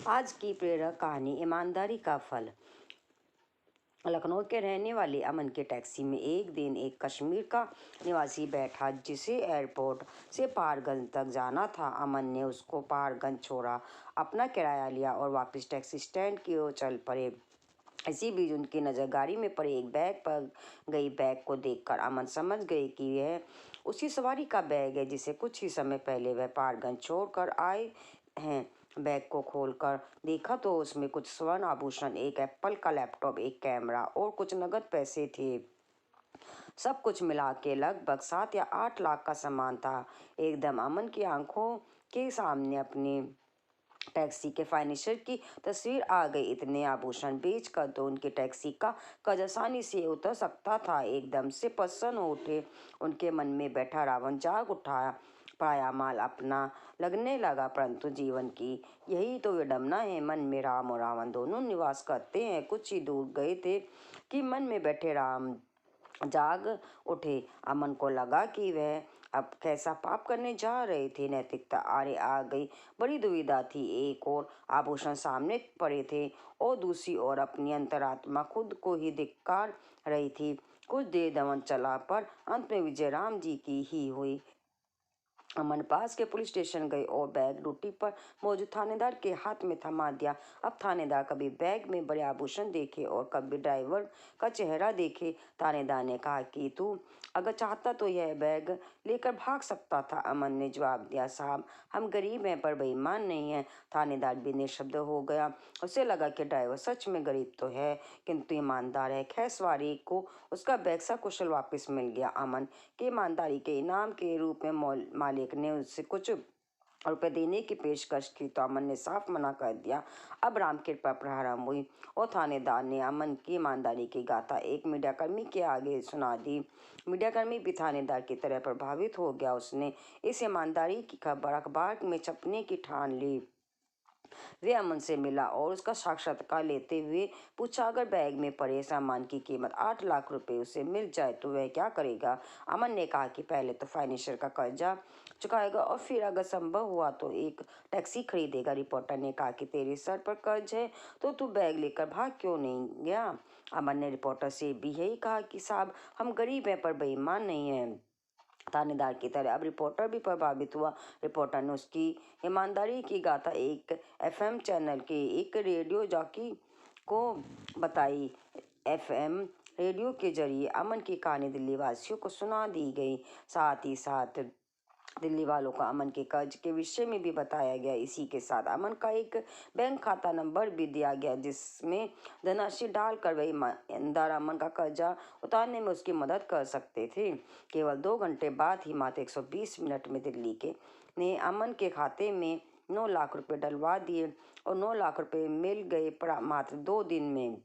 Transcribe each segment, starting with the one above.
आज की प्रेरक कहानी ईमानदारी का फल। लखनऊ के रहने वाले अमन के टैक्सी में एक दिन एक कश्मीर का निवासी बैठा जिसे एयरपोर्ट से पहाड़गंज तक जाना था। अमन ने उसको पहाड़गंज छोड़ा, अपना किराया लिया और वापस टैक्सी स्टैंड की ओर चल पड़े। इसी बीच उनकी नज़र गाड़ी में पड़े एक बैग पर गई। बैग को देखकर अमन समझ गई कि यह उसी सवारी का बैग है जिसे कुछ ही समय पहले वह पहाड़गंज छोड़कर आए हैं। बैग को खोलकर देखा तो उसमें कुछ स्वर्ण आभूषण, एक एप्पल का लैपटॉप, एक कैमरा और कुछ नगद पैसे थे। सब कुछ मिला के लगभग 7 या 8 लाख का सामान था। एकदम अमन की आंखों के सामने अपनी टैक्सी के फाइनेंसर की तस्वीर आ गई। इतने आभूषण बेचकर तो उनकी टैक्सी का कर्ज आसानी से उतर सकता था। एकदम से प्रसन्न हो उठे। उनके मन में बैठा रावण जाग उठा। पराया माल अपना लगने लगा, परंतु जीवन की यही तो विडंबना है। मन में राम और रावण दोनों निवास करते हैं। कुछ ही दूर गए थे कि मन में बैठे राम जाग उठे। अमन को लगा कि वह अब कैसा पाप करने जा रहे थे। नैतिकता आरे आ गई। बड़ी दुविधा थी। एक और आभूषण सामने पड़े थे और दूसरी ओर अपनी अंतरात्मा खुद को ही धिक्कार रही थी। कुछ देर दमन चला, पर अंत में विजय राम जी की ही हुई। अमन पास के पुलिस स्टेशन गए और बैग ड्यूटी पर मौजूद थानेदार के हाथ में थमा दिया। अब थानेदार कभी बैग में बड़े आभूषण देखे और कभी ड्राइवर का चेहरा देखे। थानेदार ने कहा कि तू अगर चाहता तो यह बैग लेकर भाग सकता था। अमन ने जवाब दिया, साहब हम गरीब हैं पर बेईमान नहीं हैं। थानेदार भी निशब्द हो गया। उसे लगा कि ड्राइवर सच में गरीब तो है किंतु ईमानदार है। खैर सवारी को उसका बैग सकुशल वापस मिल गया। अमन की ईमानदारी के इनाम के रूप में मालिक ने उससे कुछ रुपए देने की पेशकश की तो अमन ने साफ मना कर दिया। अब राम कृपा प्रारंभ हुई और थानेदार ने अमन की ईमानदारी की गाथा एक मीडियाकर्मी के आगे सुना दी। मीडियाकर्मी भी थानेदार की तरह प्रभावित हो गया। उसने इस ईमानदारी की खबर अखबार में छपने की ठान ली। वे अमन से मिला और उसका साक्षात्कार लेते हुए पूछा, अगर बैग में पड़े सामान की कीमत 8 लाख रुपए उसे मिल जाए तो वह क्या करेगा। अमन ने कहा कि पहले तो फाइनेंसर का कर्जा चुकाएगा और फिर अगर संभव हुआ तो एक टैक्सी खरीदेगा। रिपोर्टर ने कहा कि तेरे सर पर कर्ज है तो तू बैग लेकर भाग क्यों नहीं गया। अमन ने रिपोर्टर से भी यही कहा कि साहब हम गरीब हैं पर बेईमान नहीं हैं। थानेदार की तरह अब रिपोर्टर भी प्रभावित हुआ। रिपोर्टर ने उसकी ईमानदारी की गाथा एक एफएम चैनल के एक रेडियो जॉकी को बताई। एफएम रेडियो के जरिए अमन की कहानी दिल्ली वासियों को सुना दी गई। साथ ही साथ दिल्ली वालों को अमन के कर्ज के विषय में भी बताया गया। इसी के साथ अमन का एक बैंक खाता नंबर भी दिया गया जिसमें धनराशि डालकर वही ईमानदार अमन का कर्जा उतारने में उसकी मदद कर सकते थे। केवल 2 घंटे बाद ही मात्र 120 मिनट में दिल्ली के ने अमन के खाते में 9 लाख रुपए डलवा दिए और 9 लाख रुपए मिल गए मात्र 2 दिन में।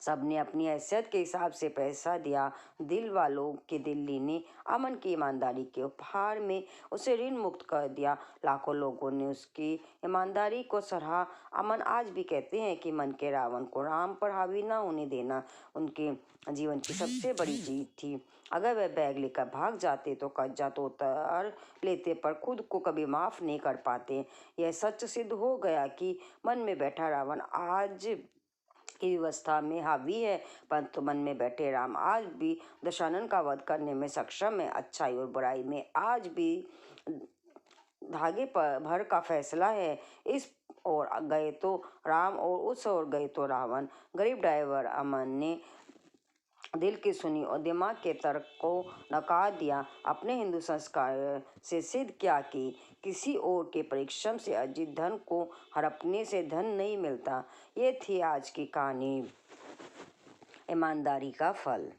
सबने अपनी हैसियत के हिसाब से पैसा दिया। दिल वालों के दिल्ली ने अमन की ईमानदारी के उपहार में उसे ऋण मुक्त कर दिया। लाखों लोगों ने उसकी ईमानदारी को सराहा। अमन आज भी कहते हैं कि मन के रावण को राम पर हावी न होने देना उनके जीवन की सबसे बड़ी जीत थी। अगर वह बैग लेकर भाग जाते तो कर्जा तो उतार लेते पर खुद को कभी माफ नहीं कर पाते। यह सच सिद्ध हो गया कि मन में बैठा रावण आज की व्यवस्था में हावी है, परंतु मन में बैठे राम आज भी दशानन का वध करने में सक्षम है। अच्छाई और बुराई में आज भी धागे पर भर का फैसला है। इस ओर गए तो राम और उस ओर गए तो रावण। गरीब ड्राइवर अमन ने दिल की सुनी और दिमाग के तर्क को नकार दिया। अपने हिंदू संस्कार से सिद्ध किया कि किसी और के परिश्रम से अर्जित धन को हड़पने से धन नहीं मिलता। ये थी आज की कहानी, ईमानदारी का फल।